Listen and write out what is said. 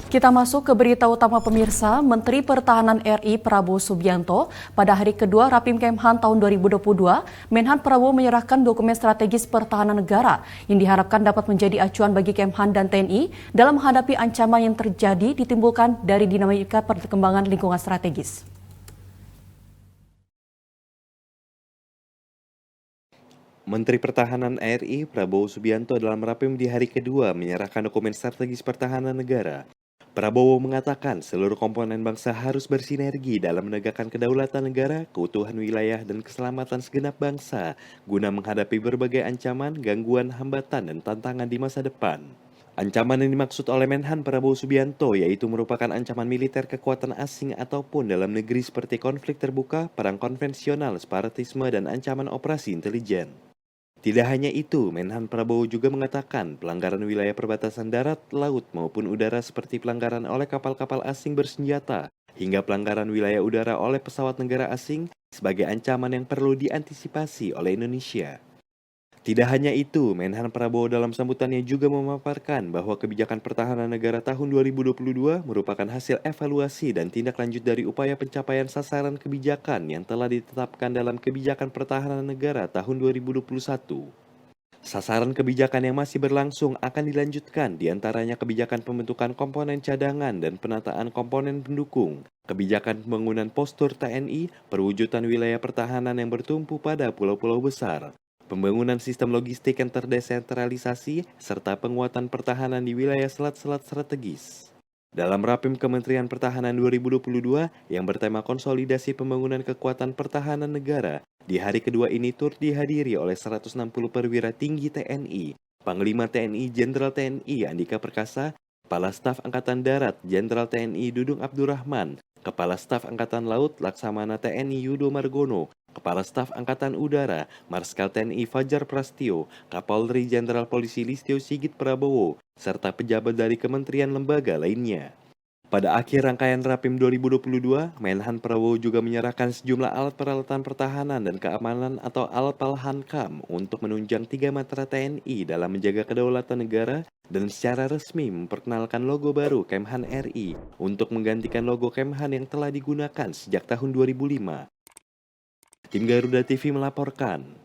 Kita masuk ke berita utama pemirsa. Menteri Pertahanan RI Prabowo Subianto pada hari kedua Rapim Kemhan tahun 2022, Menhan Prabowo menyerahkan dokumen strategis pertahanan negara yang diharapkan dapat menjadi acuan bagi Kemhan dan TNI dalam menghadapi ancaman yang terjadi ditimbulkan dari dinamika perkembangan lingkungan strategis. Menteri Pertahanan RI Prabowo Subianto dalam Rapim di hari kedua menyerahkan dokumen strategis pertahanan negara. Prabowo mengatakan seluruh komponen bangsa harus bersinergi dalam menegakkan kedaulatan negara, keutuhan wilayah, dan keselamatan segenap bangsa guna menghadapi berbagai ancaman, gangguan, hambatan, dan tantangan di masa depan. Ancaman yang dimaksud oleh Menhan Prabowo Subianto yaitu merupakan ancaman militer kekuatan asing ataupun dalam negeri seperti konflik terbuka, perang konvensional, separatisme, dan ancaman operasi intelijen. Tidak hanya itu, Menhan Prabowo juga mengatakan pelanggaran wilayah perbatasan darat, laut, maupun udara seperti pelanggaran oleh kapal-kapal asing bersenjata, hingga pelanggaran wilayah udara oleh pesawat negara asing sebagai ancaman yang perlu diantisipasi oleh Indonesia. Tidak hanya itu, Menhan Prabowo dalam sambutannya juga memaparkan bahwa kebijakan pertahanan negara tahun 2022 merupakan hasil evaluasi dan tindak lanjut dari upaya pencapaian sasaran kebijakan yang telah ditetapkan dalam kebijakan pertahanan negara tahun 2021. Sasaran kebijakan yang masih berlangsung akan dilanjutkan, diantaranya kebijakan pembentukan komponen cadangan dan penataan komponen pendukung, kebijakan pembangunan postur TNI, perwujudan wilayah pertahanan yang bertumpu pada pulau-pulau besar, pembangunan sistem logistik yang terdesentralisasi, serta penguatan pertahanan di wilayah selat-selat strategis. Dalam Rapim Kementerian Pertahanan 2022 yang bertema konsolidasi pembangunan kekuatan pertahanan negara, di hari kedua ini turut dihadiri oleh 160 perwira tinggi TNI, Panglima TNI Jenderal TNI Andika Perkasa, Kepala Staf Angkatan Darat Jenderal TNI Dudung Abdurrahman, Kepala Staf Angkatan Laut Laksamana TNI Yudo Margono, Kepala Staf Angkatan Udara Marskal TNI Fajar Prastio, Kapolri Jenderal Polisi Listio Sigit Prabowo, serta pejabat dari kementerian lembaga lainnya. Pada akhir rangkaian Rapim 2022, Menhan Prabowo juga menyerahkan sejumlah alat peralatan pertahanan dan keamanan atau Alpalhankam untuk menunjang 3 matra TNI dalam menjaga kedaulatan negara dan secara resmi memperkenalkan logo baru Kemhan RI untuk menggantikan logo Kemhan yang telah digunakan sejak tahun 2005. Tim Garuda TV melaporkan.